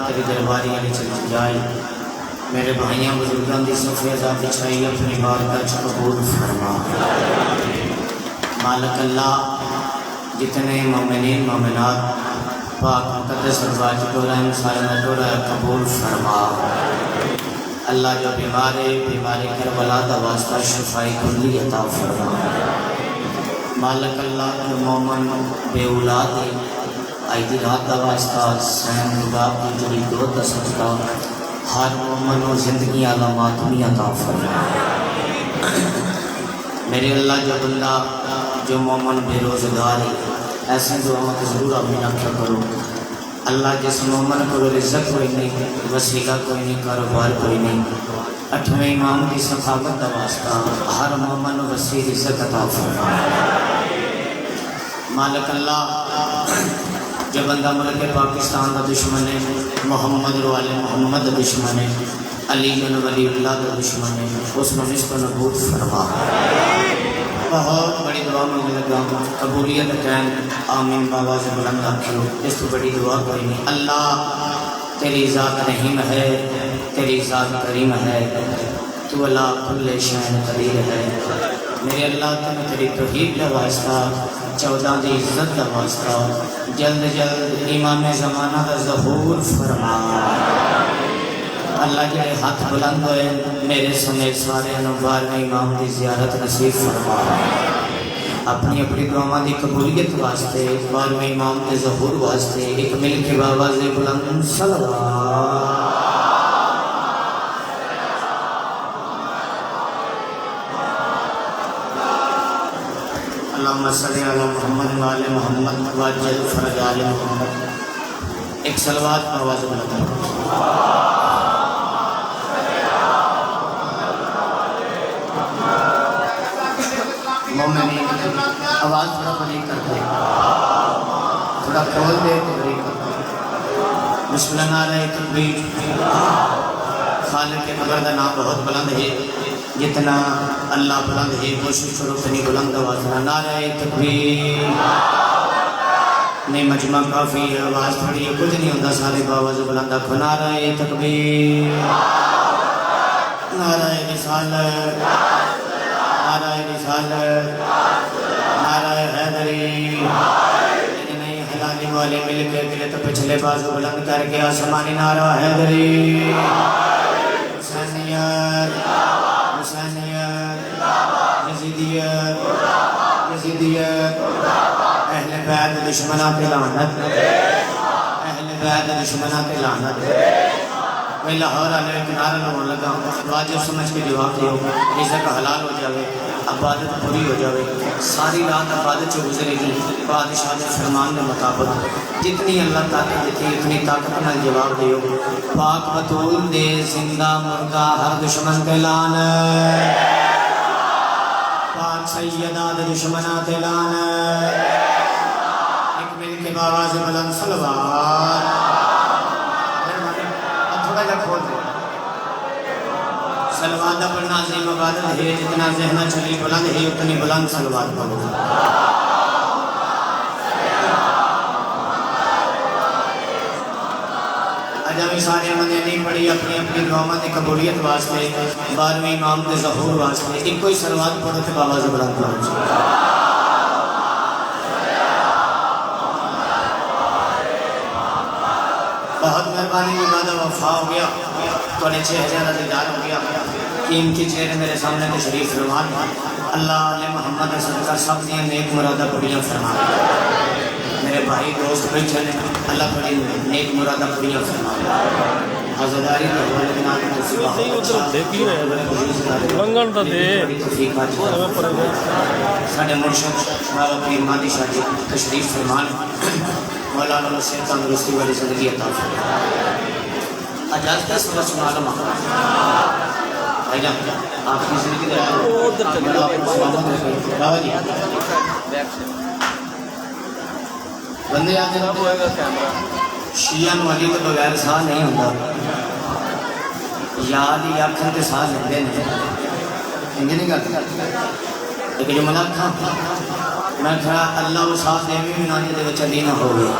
तेरी दरबारी चल जाए मेरे भाइयों बुजुर्गों की सफ़ेदा बिछाई अपनी बारगाह च कबूल फरमा। मालिक अल्लाह जितने मोमिनीन मोमिनात पाक मुक़द्दस और वाजिब सारे मदूर कबूल फरमा। अल्लाह जो बीमार है बीमारी करबला दा वास्ता शिफाई कुल्ली अता फरमा। मालिक अल्लाह जो मोमन बेऔलाद है आई दी रात दा वास्ता सैन गुलाब की जुड़ी दो दसता हर मोमन और जिंदगी आला मातमी अता फरमा। मेरे अल्लाह जो बंदा जो मोमन बेरोजगार है ऐसे दुआओं को जरूर आमीन आख्या करो। अल्लाह जिस मोमन को रिज़्क़ कोई नहीं वसीला कोई नहीं कारोबार कोई नहीं 8वें इमाम की सखावत का वास्ता हर मोमन वसी रिज़्क़ अता फरमा। मालिक अल्लाह जो बंदा मुल्क पाकिस्तान का दुश्मन है मोहम्मद वाले मोहम्मद का दुश्मन है अली बिन वलीउल्लाह का दुश्मन है उसमें रिज़्क़ नबूत फरमा। बहुत बड़ी दुआ मुझे लगा कबूलियत कैन आमीन बाबा से बुलंद आखियो इस तो बड़ी दुआ कोई नहीं। अल्लाह तेरी ज़ात रहीम है तेरी ज़ात करीम है तू अल्लाह कुल्ले शैन कदीर है। मेरे अल्लाह तेने तेरी तौहीद का वास्ता 14 की इज्जत का वास्ता जल्द जल्द इमाम ज़माना का ज़हूर फरमा। अल्लाह के हाथ बुलंद होए मेरे समेत सारे 12वें इमाम की ज़ियारत नसीब फरमा। अपनी अपनी दुआओं की कबूलियत वास्ते 12वें इमाम के ज़हूर वास्ते एक मिल के बाबा से बुलंद सल्लल्लाहु अल्लाहुम्मा सल्ली अला मुहम्मद व आले मुहम्मद वअज्जल फरज आले मुहम्मद। एक सलवात में आवाज़ बुलंद मोमिनीन आवाज़ थोड़ा बड़ी कर दे थोड़ा खोल दे तो बड़ी कर दे। बिस्मिल्लाह नारे तकबीर। खालिक के मगर का नाम बहुत बुलंद है जितना अल्लाह बुलंद है कोशिश करो उतनी बुलंद आवाज़ ना। नारे तकबीर नहीं मजमा काफ़ी है आवाज़ थोड़ी कुछ नहीं होता सारे बाबा से बुलंद आखो नारे तकबीर नारे रिसालत नाराए रिसालत नाराए हैदरी। नहीं हलाली वाले मिल के दिले तो पिछले बाजू बुलंद करके आसमानी नारा हैदरी हुसैनियत हुसैनियत यज़ीदियत यज़ीदियत अहले बैत दुश्मना पे लानत अहले बैत दुश्मना पे लानत। मैं लाहौर आने एक नारा लगाने लगा वाजिब समझ के जवाब दो रिज़्क़ हलाल हो जाए इबादत पूरी हो जाए सारी रात इबादत से गुजरेगी बादशाह के फरमान के मुताबिक जितनी अल्लाह ताकत देती उतनी ताकत न जवाब दो। पाक बतूल दे जिंदा मुर्दा हर दुश्मन के लानत पाक सैयदा दे दुश्मना ते लानत। एक मिल के बाबा से बुलंद सलवात सलवात पढ़ना अज़ीम इबादत है जितना ज़हना चली बुलंद है उतनी बुलंद सलवात पढ़ो। अजामी सारे मैंने नहीं पढ़ी अपनी अपनी दुआओं की कबूलियत वास्ते 12वें इमाम के ज़हूर वास्ते एक कोई सलवात पढ़ो तो बाबा से बुलंद पढ़ो। बहुत मेहरबानी वादा वफा हो गया थोड़े 6000 दीदार हो गया कीमती चेहरे मेरे सामने तशरीफ फरमा। अल्लाह ने मोहम्मद सदका सब दियाँ नेक मुरादा पूरियाँ फरमा। मेरे भाई दोस्त बैठे ने अल्लाह बड़ी नेक मुरादा पूरियाँ फरमा। हज़रदारी साढ़े मुर्शद बाबा पीर मादी शाह जी तशरीफ फरमान मौलाना नसीर तंदुरुस्ती वाली ज़िंदगी अता फरमाए। आजाद का सबक मालूम भाईजान आपकी ज़िंदगी बाबा जी बंदे आज शिया अली तो बगैर साह नहीं होता, याद ही आखन के साह लेंदे ने इंज नहीं करते। एक जुमला था मैं खड़ा अल्लाह वो साथ देवी भी ना दे चली ना हो गई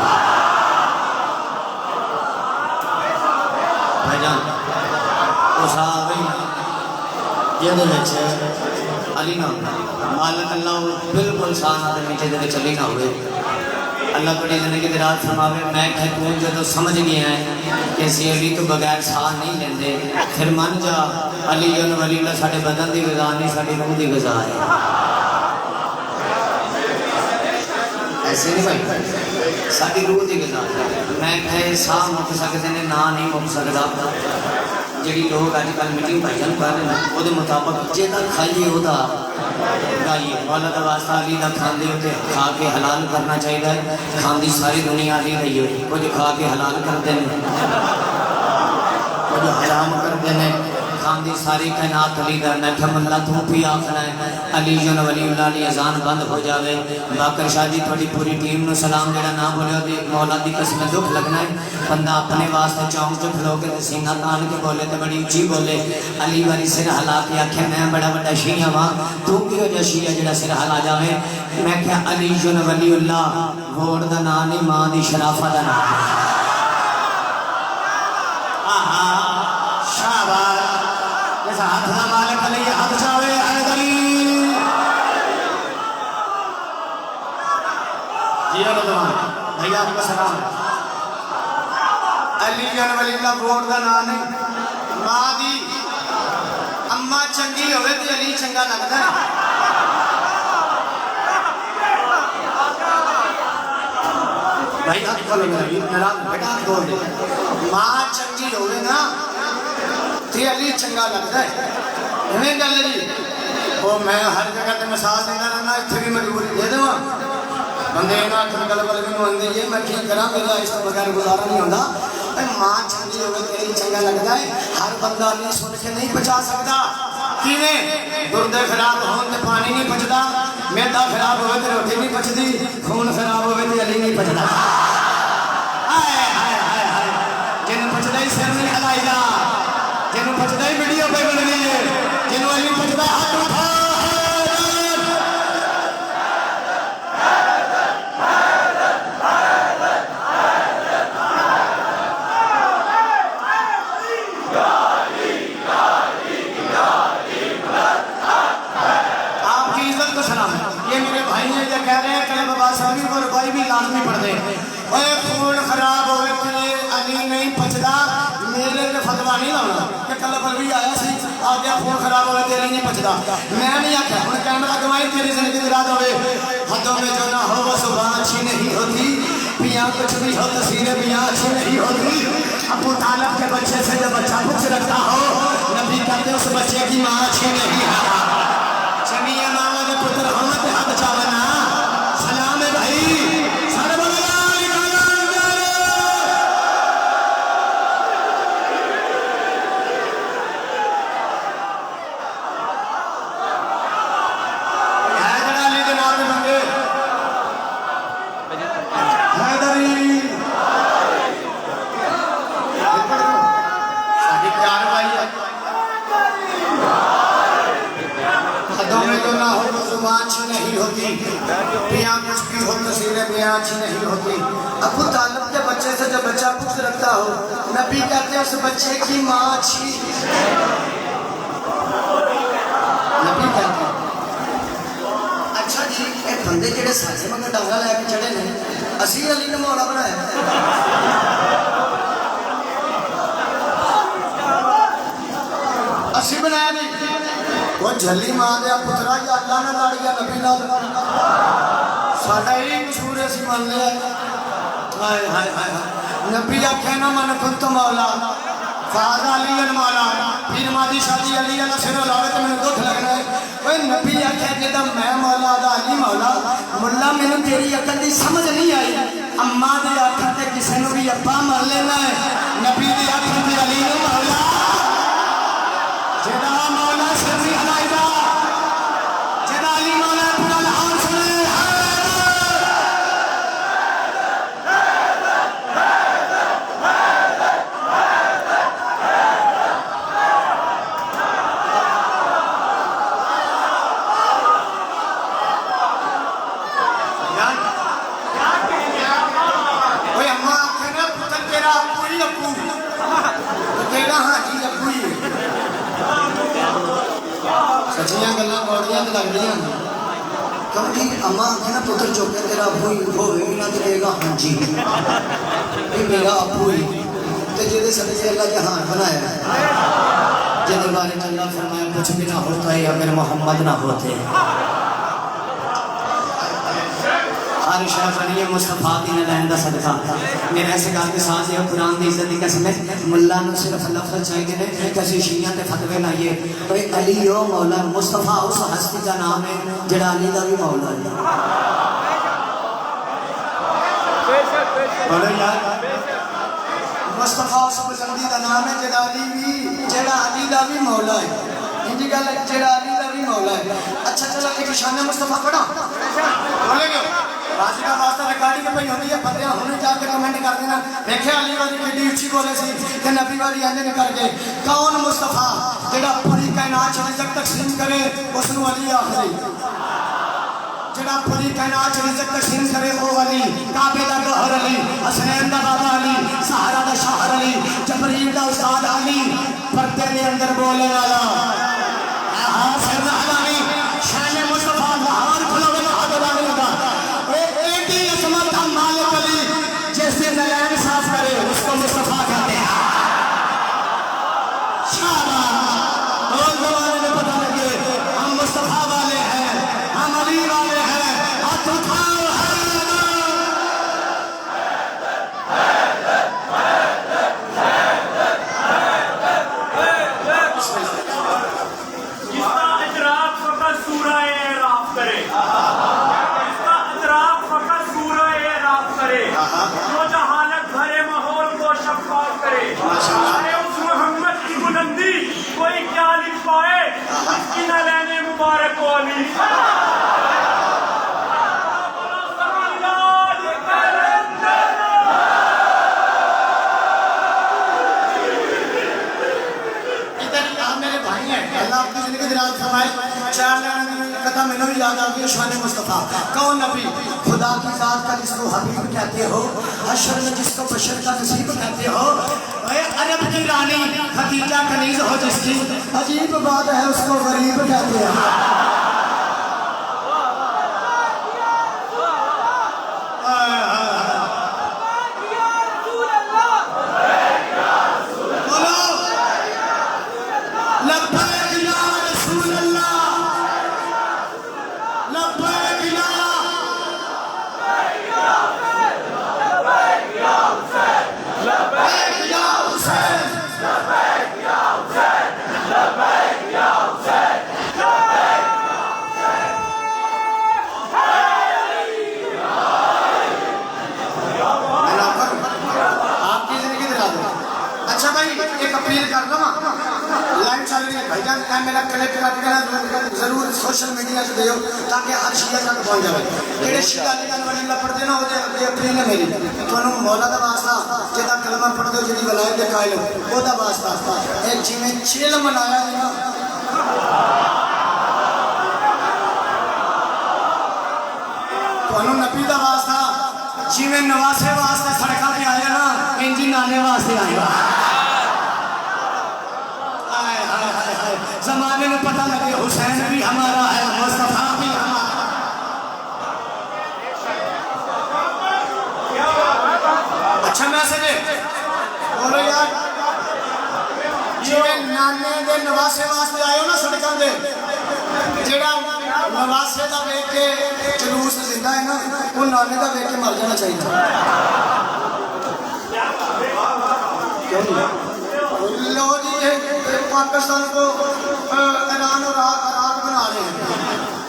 भाईजान वो साह गई ये अली ना मालिक अल्लाह बिल्कुल साह ना नीचे दे चली ना हो गई। अल्लाह बड़ी जिंदगी की रात फरमावे मैं तू जो समझ गया है कि असी अली तो बगैर साह नहीं लेंदे फिर मन जा अली वली साढ़े बदन की गज़ा नहीं साड़ी रूह की गज़ा है। ऐसे नहीं भाई साड़ी रूह की गज़ा मैं कहे साह मुक सकते हैं ना नहीं मुक सकता। जी लोग अजकल मीटिंग भाईजान कर रहे हैं वो मुताबिक जेदा खाइए वह गाइए मौला का वास्ता अली का खाते हो खा के हलाल करना चाहिए। खाती सारी दुनिया अली रही हो कुछ खा के हलाल करते हैं कुछ हराम करते हैं खाती सारी कायनात अली का। मैं क्या मल्ला तू भी आखना है अली जन वली वाली अजान बंद हो जाए। बाकर शाह जी थोड़ी पूरी टीम को सलाम जरा ना बोलो मौला की कसम दुख लगना है। बंदा अपने वास्ते चौंक च खलो के सीना तान के बोले तो बड़ी उची बोले अली वाली सिर हला के आखे मैं बड़ा बड़ा शिया वा तू कि जो शिया जरा सिर हला जाए। मैं क्या अली जन वली वोट का नाम नहीं मां की शराफत का नाम। हाथ ना मालिक अली हाथ चावे हैदरी जी भैया आपका सलाम। अली वली वोट का नाम नहीं मां दी अम्मा चंगी होवे तो अली चंगा लगता है। भाई बेटा बोल दे मां चंगी होवे ना ते अली चंगा लगता है। इवें गल जी वो मैं हर जगह ते मिसाल देना रहना इत्थे भी मजबूरी दे देवां बंदे ना गल गल मैनूं आंदी है मैं की करा मेरा इस बगैर गुजारा नहीं होता। मां चंगी होवे ते अली चंगा लगता है। हर बंदा अली सुन के नहीं बचा सकता। किवें गुर्दे खराब होने ते पानी नहीं पचदा मैदा खराब होवे ते रोटी नहीं पचदी खून खराब होवे ते अली नहीं पचदा। हाय हाय हाय हाय जिन पचदा ही सिर नहीं हिलाईदा जिन्हों पचदा ही वीडियो पे बननी है जिन्हों अली पचदा हाथ उठा आपकी इज्जत को सलाम। ये मेरे भाई हैं जो कह रहे हैं कल बाबा साहब और भाई भी लाजमी पढ़ दे ओए खून खराब हो अली नहीं पचदा मेरे पे फतवा नहीं लाना कि कल बलवी आया सी आ गया खून खराब हो तेरे नहीं पचदा। मैं नहीं आख्या हूँ कैमरा गवाई तेरी जिंदगी रात हो हदों में जो ना हो वो सुबह अच्छी नहीं होती पिया कुछ भी हो तस्वीरें पिया अच्छी नहीं होती। अबू तालिब के बच्चे से जब बच्चा कुछ रखता हो नबी कहते उस बच्चे की माँ अच्छी नहीं है। चमिया मामा के पुत्र हम हाथ चावना सलाम है भाई नहीं होती पिया कुछ भी हो तस्वीरें पिया अच्छी नहीं होती। अबू तालिब के बच्चे से जब बच्चा पुख्त रखता हो नबी कहते हैं उस बच्चे की माँ अच्छी नबी कहते हैं। अच्छा जी ये बंदे जेडे साडे मंगे डांगा लैके चढ़े ने असी अली ने मौला बनाया असी बनाया नहीं वो झली मां दे पुत्रा या अल्लाह ने लड़ गया नबी नाल साडा ही कसूर है असी मान लिया। हाय हाय हाय नबी आखे ना मन कुंत मौला फादा अली मौला फिर मादी शादी अली अल्लाह सिर लावे तो मैंने दुख लगना है। ओए नबी आखे जब मैं मौला दा अली मौला मुल्ला मैंने तेरी अकल दी समझ नहीं आई अम्मा दे आखे ते किसी ने भी अब्बा मान लेना है नबी दे आखे ते अली मौला जेदा मौला सिर नहीं हलाईदा जेदा अली मौला पूरा लाहौर सुने अप्पू तेरा हाँ जी अप्पू ही सचियां गल्लां कौड़ियां तो लगदियां क्योंकि अम्मा आखे ना पुत्र चुके तेरा अप्पू ही होवे ना तो कहेगा हाँ जी ये मेरा अप्पू ही तो जिहदे सदके अल्लाह जहान बनाया जिहदे बारे में अल्लाह फरमाया कुछ भी ना होता है अगर मोहम्मद ना होते हर शाह बनी मुस्तफा दी नलैन दा सदका मेरे ऐसे गल के साथ ये कुरान दी इज्जत दी कसम है मुल्ला नु सिर्फ लफ्ज चाहिए ने किसी शिया ते फतवे लाइए भाई अली ओ मौला मुस्तफा उस हस्ती का नाम है जेड़ा अली दा भी मौला है बोलो यार मुस्तफा उस पसंदीदा नाम है जेड़ा अली दा भी मौला है इंजी गल जेड़ा अली दा भी मौला है अच्छा चलो एक शान मुस्तफा पढ़ो बोलेंगे राजी का वास्ता रिकॉर्डिंग पे होती है फतेह हुने जाके कमेंट कर देना देखिए अली वाली कितनी ऊंची बोले सी कि नबी वाली अंदर निकल के कौन मुस्तफा जेड़ा पूरी कायनात रिज़्क़ तकसीम करे उसनु अली आखरी जेड़ा पूरी कायनात रिज़्क़ तकसीम करे वो अली काबे दा गौहर अली हसनैन दा बाबा अली सहारा दा शाहर अली जबरील दा उस्ताद अली पर्दे के अंदर बोलने वाला हां सरना अली शान मुस्तफा लाहौर खुलवे बहादुर अली का एटी असमत मालिक अली जैसे नलैन साफ करे उसको मुस्तफा कहते हैं शाबाश और जमाने में पता लगे हम मुस्तफा वाले हैं हम अली वाले हैं हाथ उठाओ जो जहालत भरे माहौल को शफाफ करे अरे उस मोहम्मद की बुलंदी कोई क्या लिख पाए उसकी न लेने मुबारक वाली मेरे भाई हैं अल्लाह आपकी जिंदगी दराज फरमाए चार कथा मैंने भी याद आ गई शान मुस्तफा कौन नबी खुदा की जात का जिसको हबीब कहते हो हशर में जिसको बशर का नसीब कहते हो अरब की रानी खदीजा कनीज हो जिसकी अजीब बात है उसको गरीब कहते हैं मेरा क्लिप करके जरूर सोशल मीडिया से दियो ताकि हर शिया तक पहुंच जाए जेडे शिया अली वाली पढ़ते ना वो अपनी ने मेरी तुहानू मौला दा वास्ता जेदा कलमा पढ़ दो जेदी वलायत दे कायल ओदा वास्ता ए जिवें चिल मनाया है ना तुहानू नबी दा वास्ता जिवें नवासे वास्ते सड़कां पे आया ना इंजी नाने वास्ते आया जमाने में पता लगे हुसैन भी हमारा है मुस्तफा भी हमारा अच्छा मैसेज बोलो यार जिवें नाने दे नवासे वास्ते आयो ना सड़कों दे जेड़ा नवासे दा वेख के जुलूस जिंदा है ना वो नाने दा वेख के मर जाना चाहिए क्यों लो जी पाकिस्तान को ईरान और इराक बना रहे हैं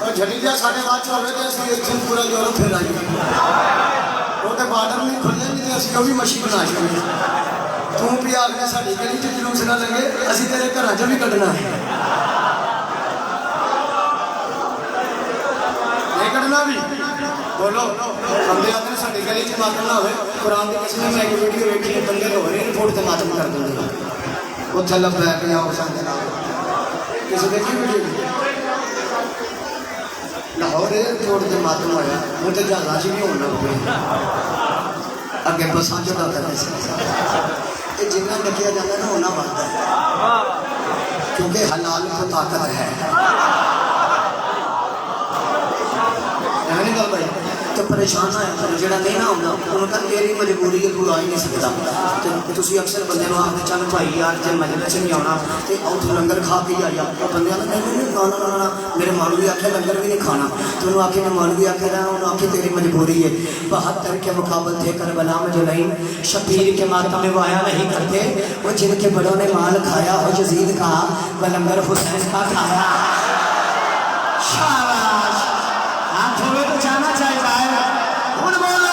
और झड़िया साढ़े बाद चल रहे थे पूरा यूरोप फिर आई वो तो बार्डर नहीं खुले नहीं थे असं भी मछी बना चुके तू भी आगे साड़ी गली च जुलूस ना लगे असी तेरे घर च भी कटना है नहीं कटना भी बोलो हमने आते साड़ी गली च मातम ना हो कुरान की कसम मैं एक वीडियो देखी बंदे हो रहे रिपोर्ट से मातम कर देंगे उत्थे लग बैठ जाओ किसी देखी वीडियो लाहौर एयरपोर्ट से मातम होया हूँ तो जहाजा च भी होने लग पे अगे बसा चढ़ा करते कि जिन्ना डकिया जाता है ना उन्ना बढ़ता है, क्योंकि हलाल को ताकत है। नहीं गल भाई तो परेशान है जो नहीं ना आता उन्होंने तेरी मजबूरी है, तू आ ही नहीं सकता। तो तुम अक्सर बंदे आखते चल भाई यार जो मजलिस नहीं आना तो उतो लंगर खा के आई आ, बंदे नहीं ना मेरे मौलवी आखे लंगर भी नहीं खाना, तो उन्होंने आखे मैं मौलवी आखे रहा उन्होंने आखे तेरी मजबूरी है। 72 के मुकाबल थे करबला में जो नहीं, शबीर के मातम में वाया नहीं करते, वो जिनके बड़ों ने माल खाया हो यजीद का वह लंगर हुसैन का खाया। शाबाश, आप थोड़े तो जाना चाहिए उन बोलो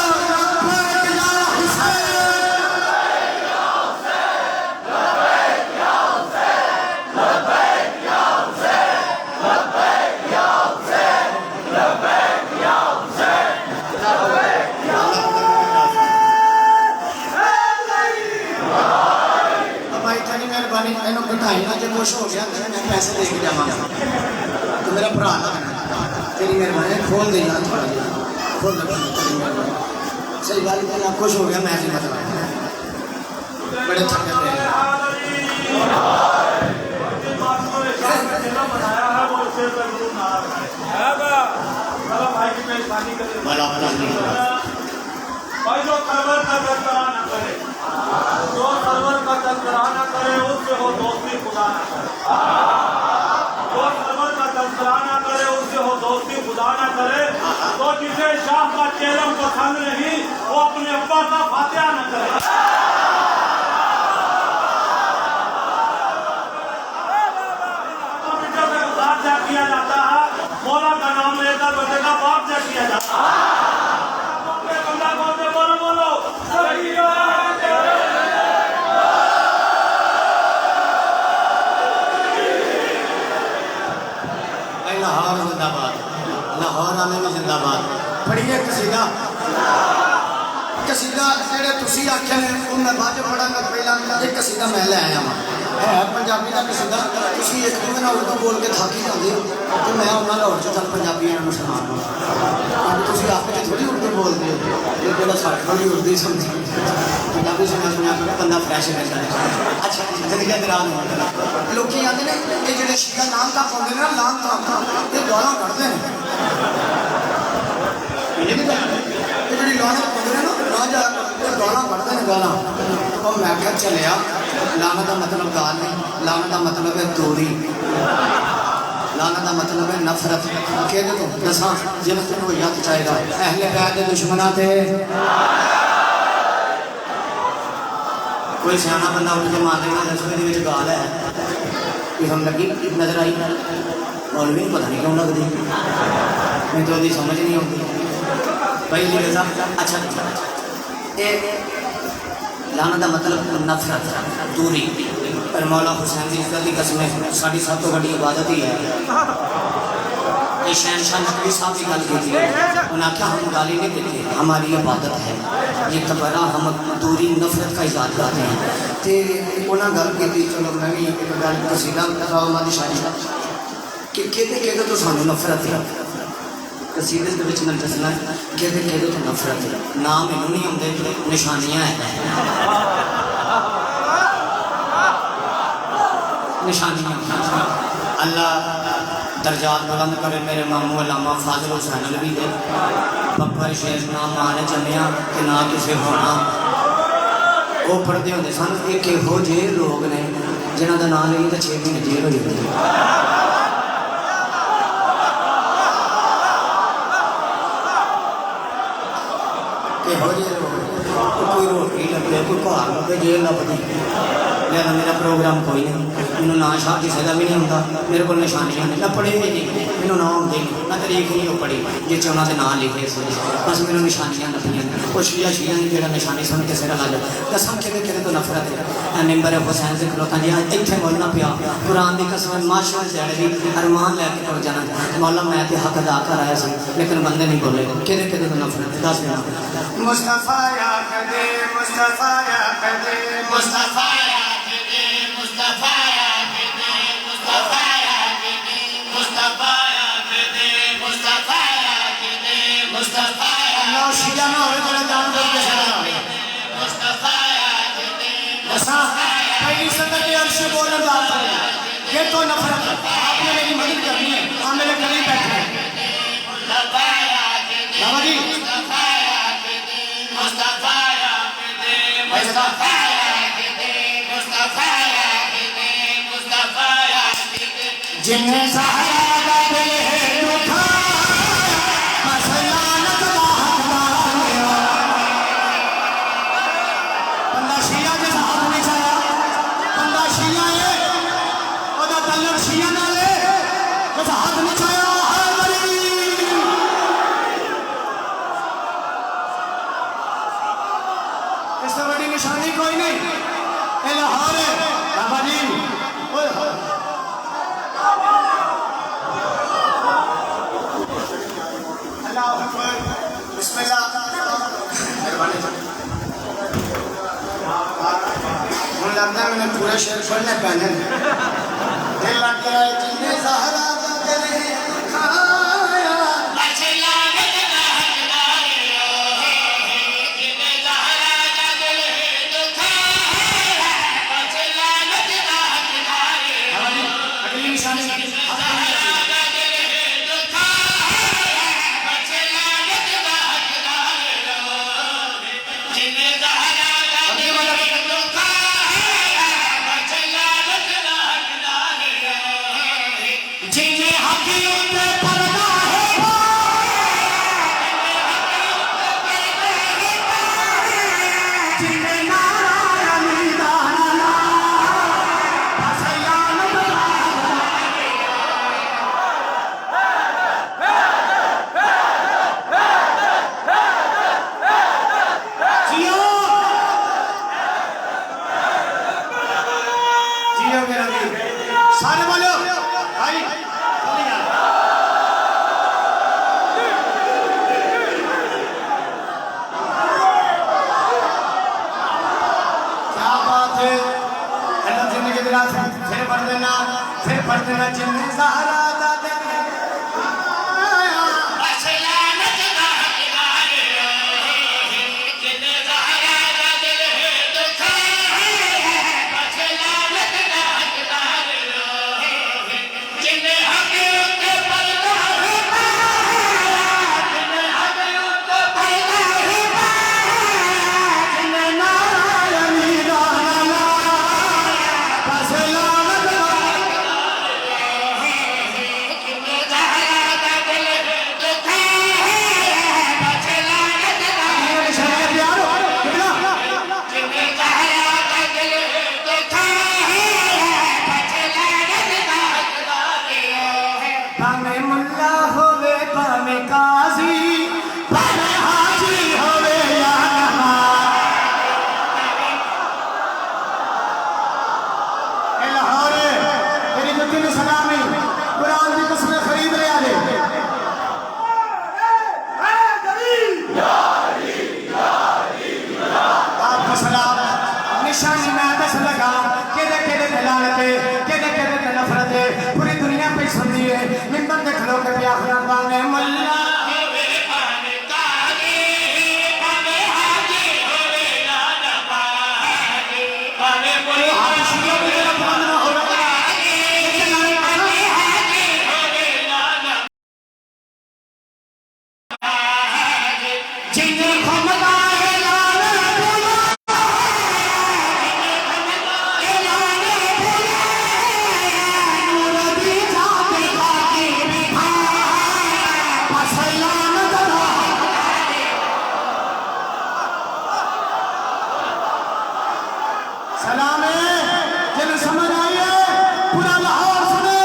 मेहरबानी मैंने बिठाई ना जो कुछ हो गया मैं पैसे दे के जावा तो मेरा भरा ना तेरी मेहरबानी खोल दे यार थोड़ा खोल दे तेरी मेहरबानी। सही बात है ना खुश हो गया मैं भी मतलब बड़े थके थे भाई जो सरवर का तस्करा न करे, जो सरवर का तस्करा न करे उससे हो दोस्ती खुदा न करे, जो सरवर का तस्करा न करे उससे हो दोस्ती खुदा न करे। तो जिसे शाह का चेलम पसंद नहीं वो अपने अब्बा का फातिहा न करे। किया जाता है, मौला का नाम लेकर बंदे का बाप जब किया जाता है। बंदा बोलते बोलो बोलो लाहौर जिंदाबाद, लाहौर आने में जिंदाबाद। पढ़िए कसीदा कसीदा जेड़े तुसी आखे ने मैं बाद पढ़ांगा, पहला एक कसीदा मैं ले आया वहाँ है पंजाबी का कसीदा। तुसी एक दूसरे ना उर्दू बोल के थाकी जाते हो तो मैं उन्होंने लाहौर चल पंजाबी सुना तुम आपके थोड़ी उर्दू बोलते हो, ये पहला साठ थोड़ी उर्दू समझी पंजाबी सुना सुना बंदा फ्रैश रहता है। अच्छा जरिया दराज लोग आते हैं ये जो शिया नाम का पाते हैं ना नाम का ये गाला कढ़ते हैं, ये जी लाना पाते हैं ना राजा गाला कढ़ते हैं गाला। और मैं क्या चलिया लाना का मतलब गाल नहीं, लाना का मतलब है दूरी, लाना का मतलब है नफरत। कि दसा जिन तेन हो याद चाहेगा अहले बैत के दुश्मना थे कोई सियाना बंदा उठ के मार देगा दसवें के गाल है कि हम लगी नजर आई मौलवी पता नहीं क्यों लगती मैं तो उसकी समझ नहीं आती भाई जी दसा। अच्छा ये लाना का मतलब नफरत दूरी, पर मौला हुसैन की इज्जत की कसम साड़ी सब तो बड़ी इबादत ही है। ये शहनशाह नकवी साहब की गल की उन्हें आख्या हम गाली नहीं देते हमारी इबादत है, ये तबरा हम दूरी नफरत का इजाद करते हैं। तो उन्हें गल की चलो मैं भी एक गल कसीदा की शायरी कि तो सानू नफरत है कसीदे के मैं दसना कि तो नफरत है ना मैनू नहीं आते निशानियां है निशानियां। अल्लाह दर्जात बुलंद करे मेरे मामू अलामा फाजिल हुसैन अलवी दे बब्बर शेख ना मां ने जमिया कि ना किसी होना। वो पढ़ते होंगे सन एक इहो जे लोग ने जिन्हों का नाम लेंगे तो 6 महीने जेल हो जाती है। कोई रोटी लगे कोई घर लगे जेल लभदी लिहाजा मेरा प्रोग्राम कोई नहीं, मैनू ना शाह किसी का भी नहीं आता, मेरे को निशानियां नहीं मैं पढ़े भी नहीं, मैनू ना आते मैं तरीक नहीं वो पढ़ी जिस उन्होंने नाम लिखे बस मैनू निशानियां लभियां। कुछ शिया शिया ने जो निशानी सुन के सिर ला जाए कसम कि तो नफरत है। मैंबर हुसैन से खलोता जी इतने बोलना पिया कुरान की कसम माशा जड़े भी अरमान लैके तुर जाना मौला मैं तो हक अदा कर आया सी लेकिन बंदे नहीं बोले कि तो नफरत दस देना मुस्तफा या कदे मुस्तफा या कदे मुस्तफा या कदे मुस्तफा या कदे मुस्तफा या कदे मुस्तफा या कदे मुस्तफा या कदे मुस्तफा अल्लाह शिया ना होवे तेरा जान दे के मुस्तफा या कदे से बोलने बात है, ये तो नफरत है। आपने मेरी मदद करनी है, आप मेरे करीब बैठे हैं। बाबा जी जिन्हें सहारा का दिल है दुखा, मसलानत बंदा शिया जैसा हाथ नहीं चाया, बंदा शिया है ओदा तल्लक शिया नाल है जैसा हाथ नहीं चाया। इससे बड़ी निशानी कोई नहीं, ये लाहौर है बाबा जी। ओए होए बिस्मिल्लाह। मुझे लगता है मैंने पूरा शेर पढ़ने पहने दिल लग गया है जिन्हें सहारा का दिल है दुखाया। अगली निशानी जिन्हें हकीकत पर्दा है, जिन्हें नारायण दाना फसयान जियो जियो मेरा वीर। सारे बोलो भाई क्या बात है। अल्लाह जिंदगी दिला फिर पढ़ देना जिन्हें सहारा दा दिल है दुखाया। भावे मुल्ला होवे भावे काजी, भावे हाजी होवे या नमाज। ए लाहौर तेरी जुत्ती में सलामी, कुरान की कसम खरीद ले आले। आपको सलाम निशानी में दस लगा केदे केदे लानते केदे केदे नफरते पूरी दुनिया पे सुनती है। मिंबर देख लो के आखिर बाने मुल्ला होवे भावे काजी, भावे हाजी होवे या नमाज। भावे मुल्ला हाजी होवे या नमाज होवे हाजी होवे या नमाज। जिन्हें खुदा है लाल बोला, सलाम है जिन्हें समझ आई है पूरा लाहौर सुने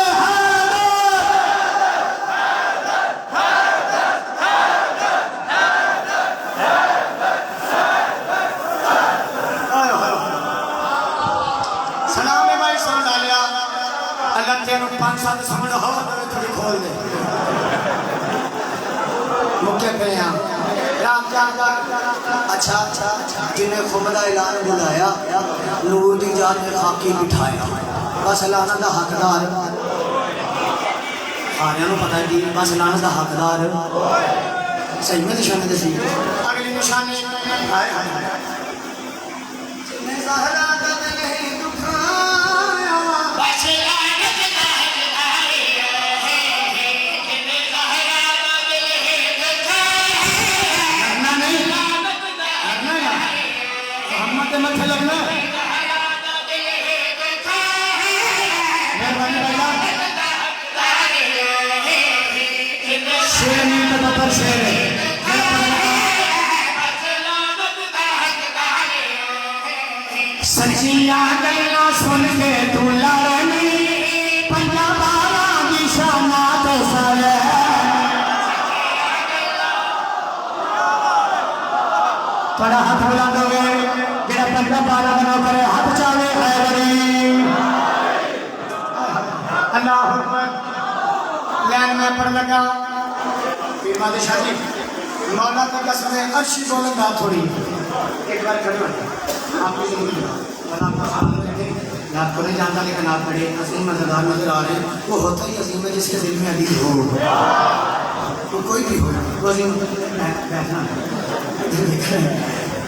सलाम है भाई सुन डालिया। अल्लाह तेन 5-7 समझ हो थोड़ी खोल दे मुख्य पे यहाँ राम जान। अच्छा जिन्हें खुदा ऐलान बुलाया नूर दी जान में खाकी बिठाया। बस लाना दा हकदार खाने को पता कि बस लाना दा हकदार सही में निशानी दसी। अगली निशानी हाय हाय जिन्हें ज़हरा दा दिल है दुखाया। के मथे लगना शेर नहीं पता पर शेर है सचिया गल्ला सुन के तू लड़नी पंजाबारा की शानात सरे थोड़ा हाथ बुला दोगे जेड़ा पंजाबारा बनो करे हाथ चावे हैदरी अल्लाह अकबर लाइन में पढ़ लगा पीर बादशाह जी मौला का कसम है अर्शी बोलना थोड़ी एक बार खड़े हो आपकी जिंदगी आपको सामने रखे आपको नहीं जानता लेकिन आप बड़े अजीम मज़ेदार नजर आ रहे हैं वो होता ही अजीम है जिसके दिल में अली हो वो कोई भी हो वो अजीम बैठना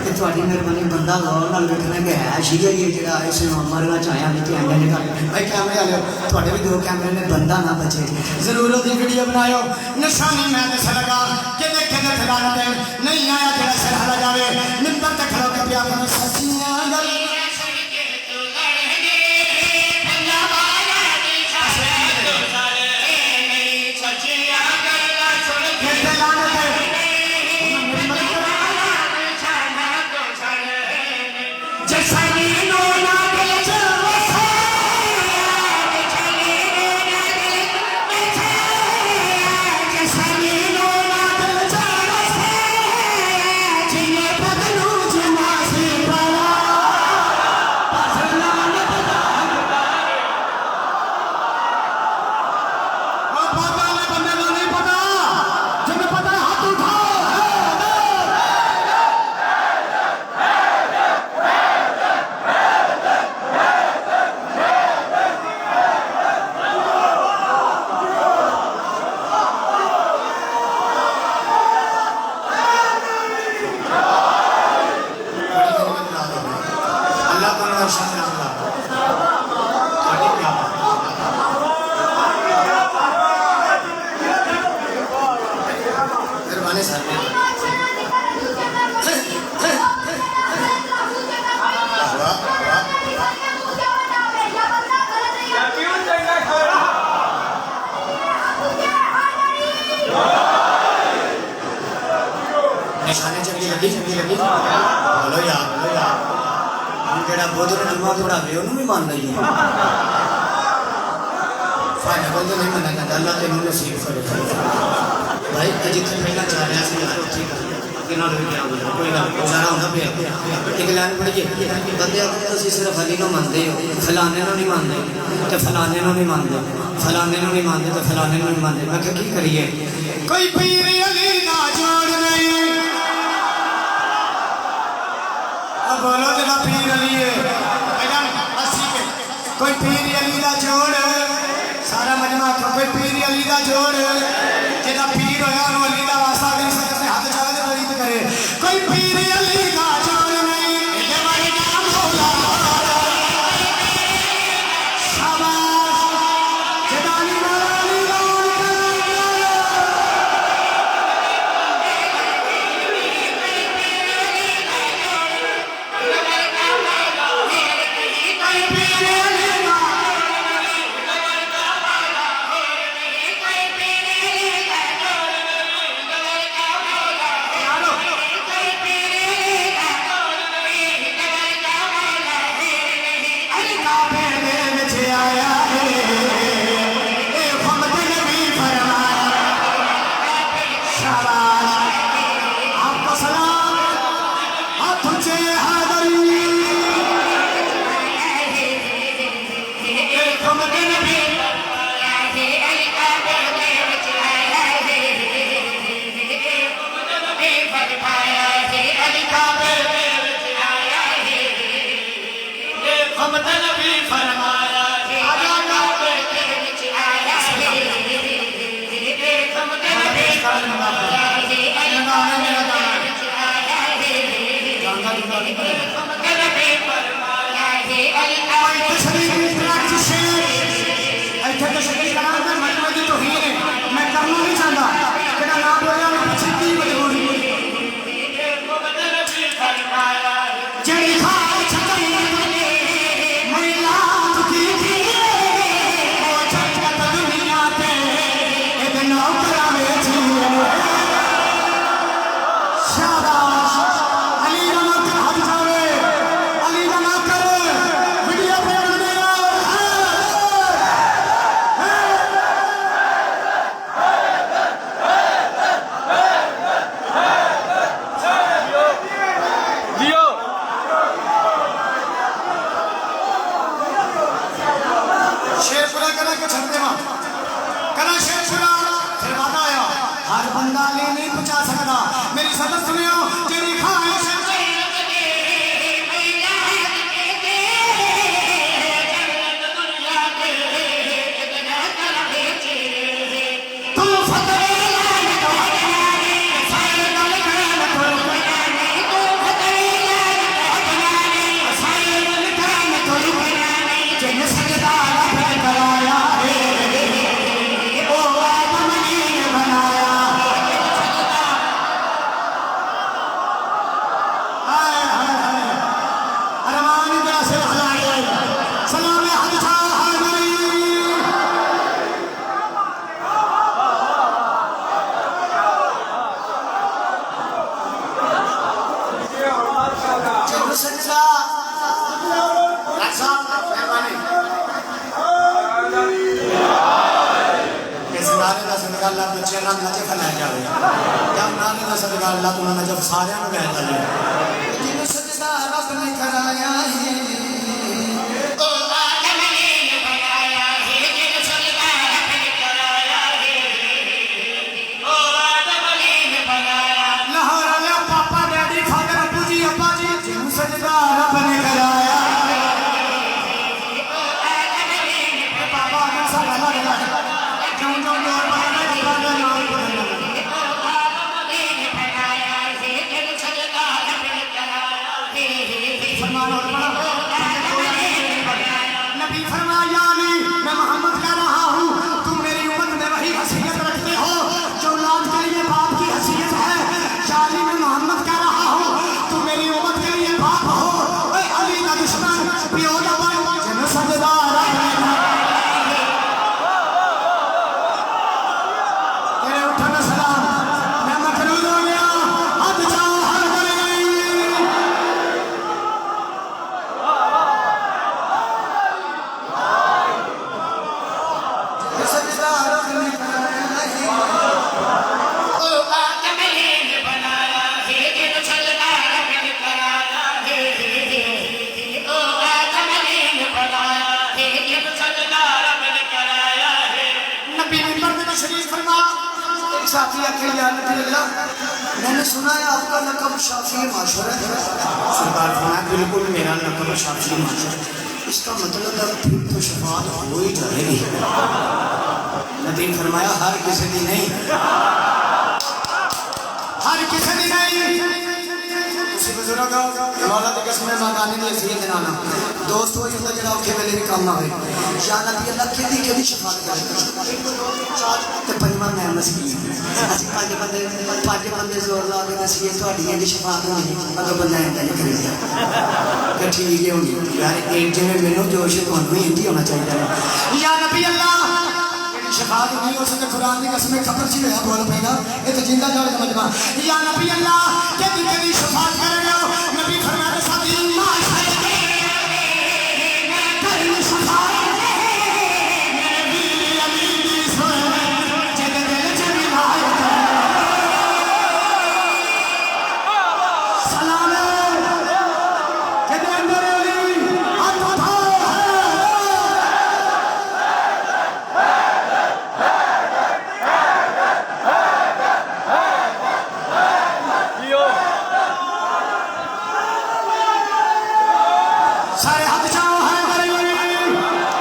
कि थोड़ी मेहरबानी बंदा गौर नाल बैठना कि है शीया ये जरा इस मरना चाया नहीं कि एंड निकाल भाई कैमरे वाले थोड़े भी दो कैमरे में बंदा ना बचे जरूर वो वीडियो बनायो निशानी मैं दस लगा कि देखे ते ठिकाना दे नहीं आया तेरा सिर हला जावे मिंबर ते खड़ो के प्यार में सचिया गल निशाने चंगी लगी बोलो यार जेड़ा बोधर जुमा थोड़ा वे ओनू भी मान लई फायदा बोल तो नहीं मना करता अल्लाह तेनू नसीब करे भाई जिथे पहला चाह रहा सी यार उठी अगे नाल भी क्या बोल कोई ना गुजारा होंदा पे एक लाइन पढ़िए बंदे आखदे तुसीं सिर्फ अली नूं मनदे हो फलाने नूं नहीं मानदे ते फलाने नूं नहीं मानदे फलाने नूं नहीं मानदे ते फलाने नूं नहीं मानदे मैं क्या की करिए कोई पीर अली ना जोड़ नहीं बोलो जरा पीर अली है कोई पीर अली का जोड़ सारा मजमा कोई पीर अली का जोड़ जेदा पीर होया अली का वास्ता नहीं सकते हाथ चावे ते मरीद करे कोई पीर अली का जोड़ नहीं ये वाली नाम होला शाबाश जेदा अली जड़ी अल्लाह बच्चे ना नजफ लै जाए या नानी का सदका अल्लाह तुम्हें नजफ सारे लै चले जिन्हें सजदा रब ने कराया है मैंने सुना है आपका लक़ब शाफ़ी माशर है। सरकार फरमाया बिल्कुल मेरा लक़ब शाफ़ी माशर, इसका मतलब है फिर तो शफाअत हो ही जाएगी। नबी फरमाया हर किसी की नहीं, हर किसी की नहीं। बुजुर्ग मौला की कसम मकानी दी हसीयत नाना दोस्त हो जिंदा जड़ा औखे वेले भी काम आवे या नबी अल्लाह केदी केदी शफाअत करे ते पंजवां मैं मस्कीन असि पांच बंदे जोर ला के दसिए तुहाडी दी शफाअत होनी अगर बंदा इंदा नहीं करेगा ते ठीक है होनी यार एक जिवें मैनू जोश तुहानू ही इंदी होना चाहिए या नबी अल्लाह शफाअत नहीं हो सके कुरान की कसम खबर सी होया बोल पैदा ये तो जिंदा जाल समझना या नबी अल्लाह केदी केदी शफाअत करेगा नबी फरमाते साथी माशा करी शफाअत नबी अली दी सोए जग दिल च विलायत सलाम जद अंदर अली हाथ उठाओ सारे हाथ चाओ है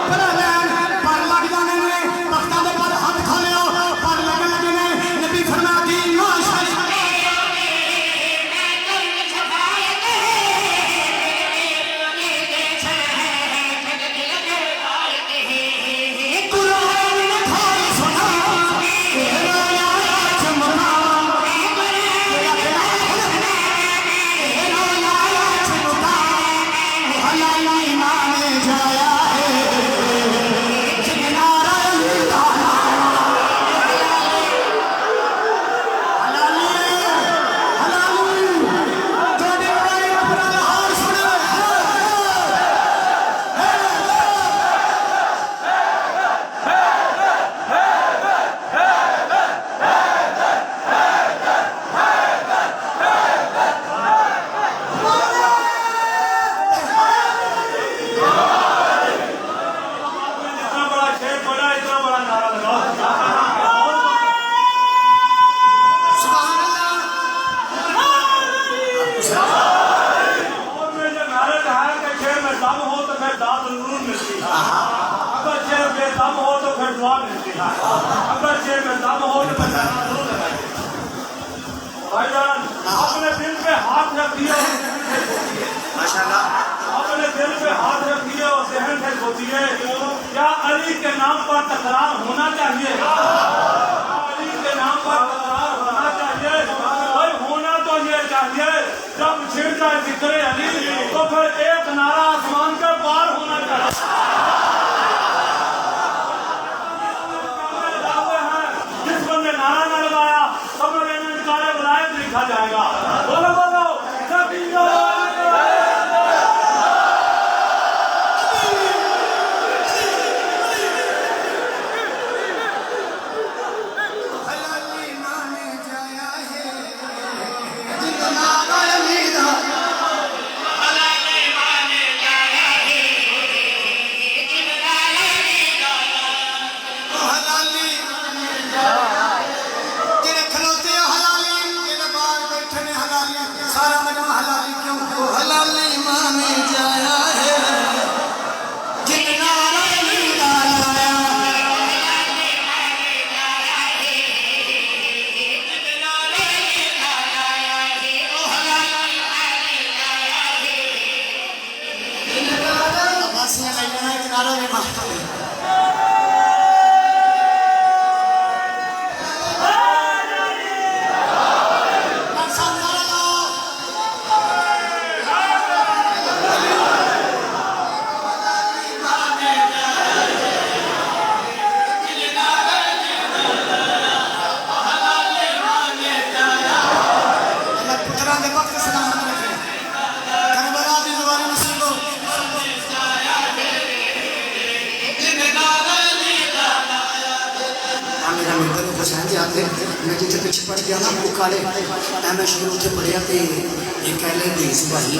पर लग जाने ने वक्ता दे पर हाथ खोलियो पर लगे ने नबी फरमाया दी माशा कुरान ने खोल सुना रोया चमका हलाली माने जाया है जिनारा अली दाना हलाली हलाली जोड़े वाले अपना हाल सुने इतना बड़ा शेर बोला, इतना बड़ा नारा लगाओ। सुभान और में जो नारे है कि शेर में दम हो तो फिर दाद जरूर मिलती है, अगर शेर में दम हो तो फिर दुआ मिलती है, अगर शेर में दम हो तो फिर दुआ जरूर मिलती है। भाईजान अपने दिल पे हाथ रखिए, माशाअल्लाह अपने दिल पे हाथ रखिए और जहन से सोचिए क्या अली के नाम पर तकरार होना चाहिए? अली के नाम पर तकरार होना चाहिए? भाई होना तो ये चाहिए जब छिड़ जाए जिक्र अली तो फिर एक नारा आसमान के पार होना चाहिए। जिस बंदे नारा न लगाया खबर इनकारे वलायत लिखा जाएगा। बोलो बोलो फांसियां ले लेना एक नारा में मास्टर मैं जिसे पिछले पढ़ गया ना बुकाले मैं शुरू से पढ़िया तो ये कह लेंगे इस भाई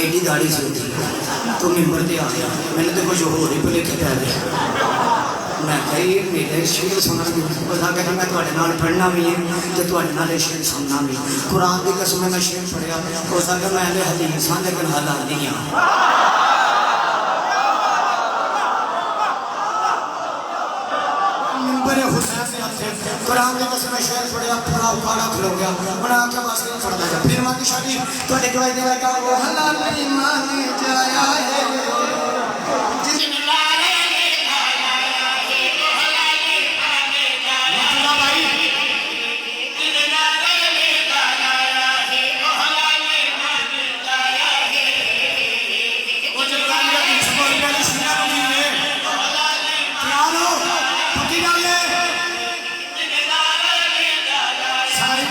एडी दाढ़ी सी होती तो मिम्बर से आ गया मैंने तो कुछ होर ही भुलेखे पै गया मैं कही मेरे शेर सुनना भी पता कहना मैं थोड़े नाल पढ़ना भी है तो थोड़े नाल शेर सुनना भी कुरान की कसम मैं शेर पढ़िया हो सकता मैं हदीस हाँ लेकिन हालात नहीं हाँ कुरान के कसम में शेर पढ़िया पूरा उखाड़ा खलो गया बना के बस नहीं पढ़ता जा फिर मां की शादी थोड़े गवाही देगा क्या वो हलाल नहीं माने जाया है जिसने लारे खाया है वो हलाल नहीं माने जाया भाई जिसने लारे खाया है वो हलाल नहीं माने जाया है वो जल्दी का बीच बोल के सीना नहीं है वो हलाल नहीं क्या लो पकी डाले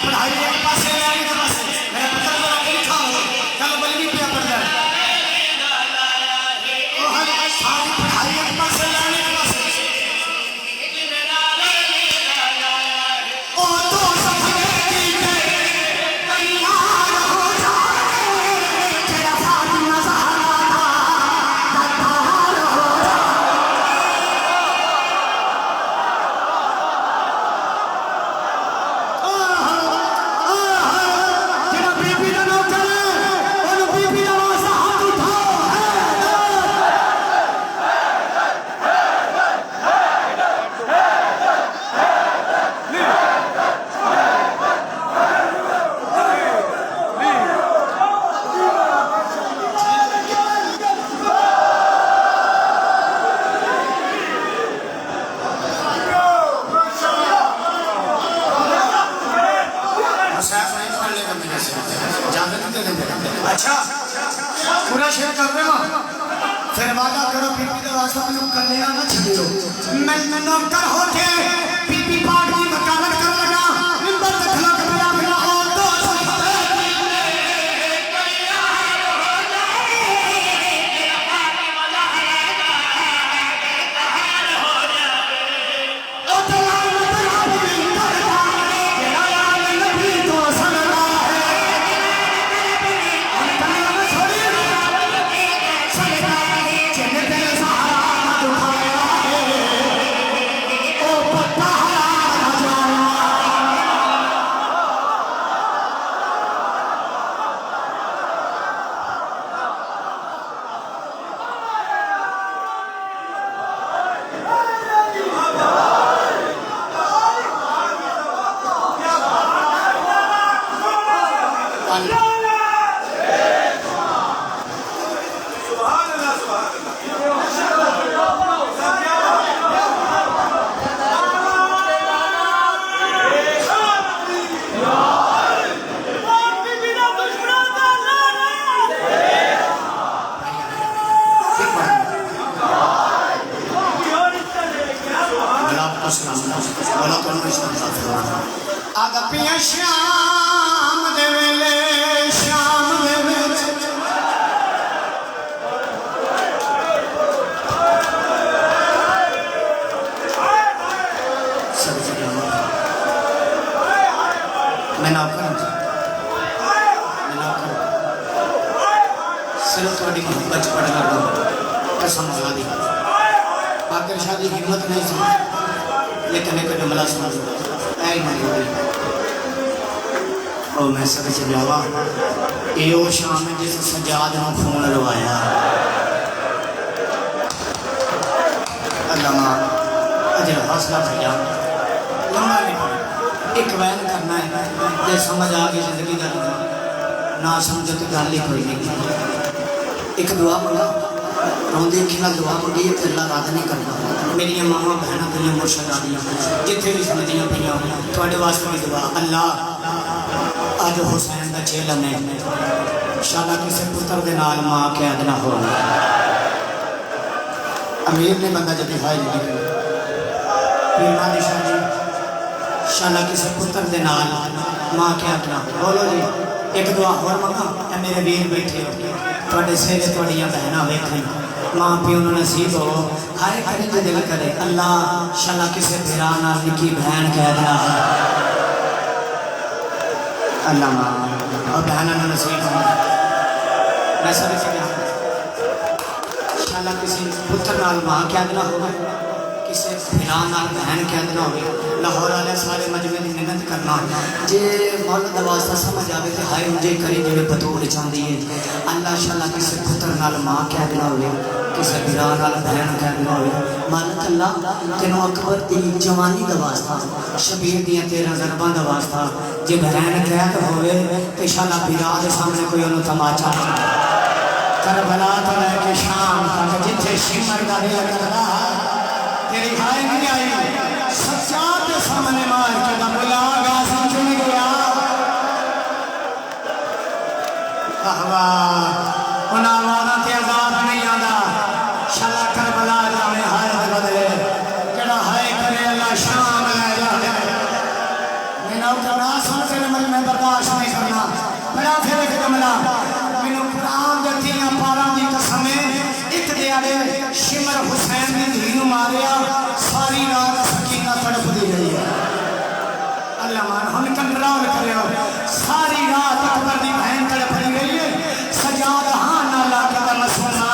पढ़ाई एक पासे एक पासे मेरा पता लगा कि लिखा हो कल बल्कि पे पढ़ जाए ओ हर सारी पढ़ाई एक पासे लाने के पासे ओ तो सफरे की तैयार हो जाए तेरा फातिमा ज़हरा तैयार हो अच्छा पूरा शेयर कर रहे हो फिर वादा करो बीबी का वास्ता मैंने कन्या ना छड़ियो मैं नौकर होके बीबी पाक की वकालत कर लगा मिंबर पे खड़ा कर मेरा मेरा हो तो आगा पिया श्याम दे वेले श्याम दे वेले सब जगह मैं नौकर सिर्फ थोड़ी मोहब्बत पढ़ कर दो कसम खा दी आखिर शादी हिम्मत नहीं सुनी लेकिन एक जुमला सुना ऐ नहीं हुई ओ मैं सब जावा यो शाम जिस सजाद ने फोन लवाया अल्लाह अजर हौसला भैया लंबा नहीं एक बयान करना है जे समझ आ गई जिंदगी का ना समझो तो गल ही कोई नहीं एक दुआ बोला रोंदी अखी नाल दुआ मंगी ते अल्लाह रद्द नहीं करता। मेरिया मावा बहन मेरिया मुर्शदा दियां जिथे भी सुनदियां पियां तुहाडे वास्ते भी दुआ अल्लाह अज हुसैन का चेला ने शाला किसी पुत्र के नाल मां कैद ना हो। अमीर ने बंदा जब हाई नहीं पीमा दी शादी शाला किसी पुत्र के नाल मां कैद ना बोलो जी। एक दुआ होर मंगा मेरे वीर बैठे हो थोड़े सेरे थोड़िया बहना वेखन मां प्यो नसीब हो हर एक दिल करे अल्लाह शाला किसी भिरा नाल निकी बहन कैद ना हो। अल्लाह मां और बहना नसीब हो मैं सब शाला किसी पुत्र नाल मां कैद ना हो किसी भिरा नाल बहन कैद ना हो। लाहौर वाले सारे मजमे की मेहनत करना जे मौल का वास्ता समझ आवे तो हाय मुझे करी जिवें बतूर चाहती है। अल्लाह शाला किसी पुत्र नाल मां कैद ना हो किसी भिरा नाल बहन कैद ना हो। मालिक अल्लाह तेनों अकबर की जवानी का वास्ता शबीर दियां 13 ज़रबां का वास्ता जे बहन कैद होवे तो शाला भिरा के सामने कोई उन्होंने तमाचा करबला तो लैके शाम तक जिथे शिमर का दिल करदा तेरी हाय नहीं आई सच्चा के सामने मार के दा बुला गाजी चुन गया। वाह उन्हां वादा ते आजाद नहीं आंदा शाला करबला जाने हाय दे बदले जेड़ा हाय करे अल्लाह शाम ले जाए। मैनू कड़ा सुन के मन में बर्दाश्त नहीं करना बड़ा फिर एक कमला मैनू कुरान दे 3 पारा दी कसम एक दिहाड़े शिमर हुसैन दी धी नू मारिया सारी रात सकीना तड़पदी रही है। अल्लाह मान हम कंट्रोल करियो सारी रात अकबर दी बहन तड़पदी रही है। सजाद हां ना ला के मसूमा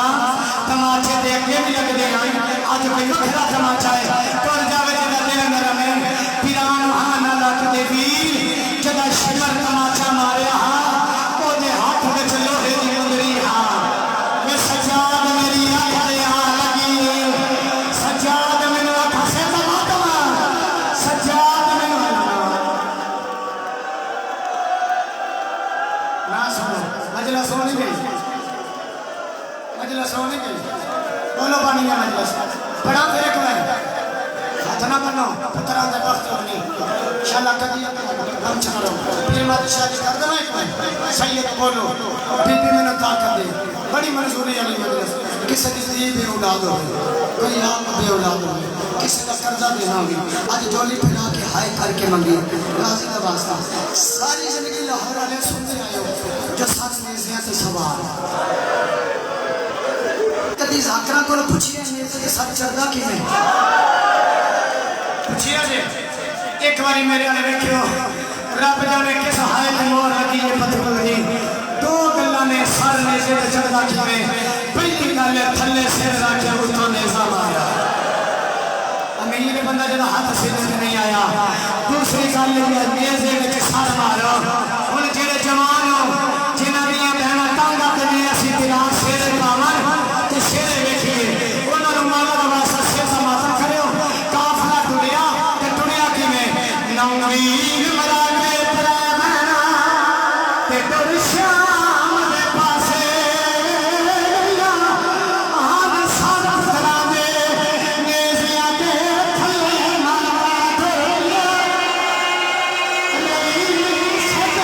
तमाचे दे अगे भी लगदे हैं अज कोई वखरा तमाचा है टुर जावे जेदा दिल नरम है पिरान हां ना ला के दे वीर जदा शिमर तमाचा मारिया हां ओदे हाथ विच लोहे दी मुंदरी हां वे सजाद मेरी अख दे हां लगी सजाद मैनू अख से तमा सजाद मैनू ना सुनो मजलिस होनी गई बोलो पानी का मजलिस बड़ा फिर एक बार हाथ ना बनो पुत्रा दे वक्त नहीं शाला कदी हम चलो फिर मां शादी कर देना एक बार सैयद बोलो बीबी मैंने ताकत दे बड़ी मंजूरी वाली मजलिस किसी की भी औलाद हो कोई आप भी औलाद हो किसी का कर्जा देना होगी आज जोली फैला के हाय करके मंगी राजी का वास्ता सारी जिंदगी लाहौर वाले सुनते आए हो जो सच में से सवाल कभी जाकरा को पूछिए मेरे सच चढ़दा कि नहीं पूछिए जे एक बारी मेरे वाले देखियो रब जाने किस हाय ते मोर लगी ये पत्थर लगी दो गल्ला ने सर ने से चढ़दा कि में पहली गल थल्ले सिर रखे उतो ने मारा अमीर बंदा जदा हाथ सिर ते नहीं आया। दूसरी गल ये नेज़े विच सर मारो हुन जेड़े जवान हो जिन्हां दी बहना टांगा ते ने असी तिला सिर पावन ते सिर वेखिए उन्हां नु माला दा वास्ता सिर दा माथा करियो काफला टुरिया ते टुरिया किवें नवीर मरा के तेरा बहना ते टुर श्याम दे पासे आन सारा सरा दे नेज़िया के थल्ले मारा टुरिया नहीं सच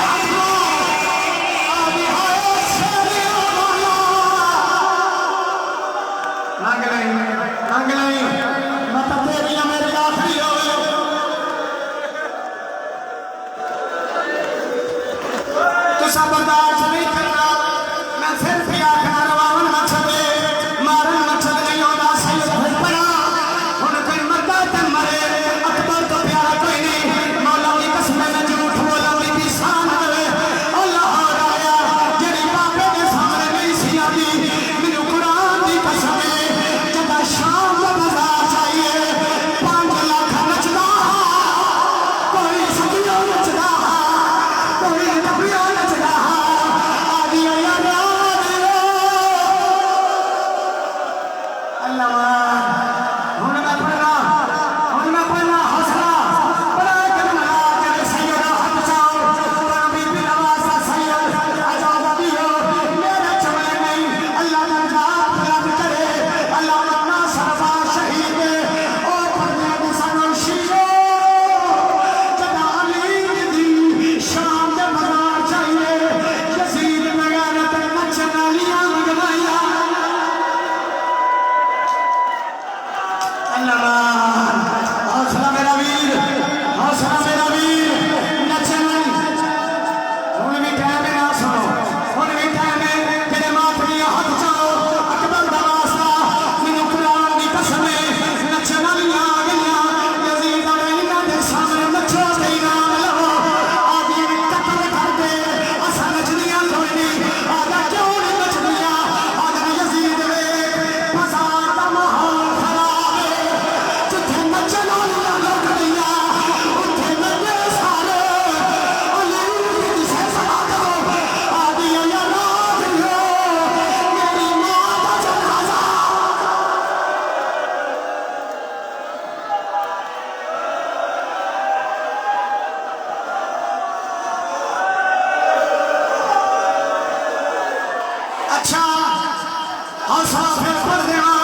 मुसाफिर पर्दे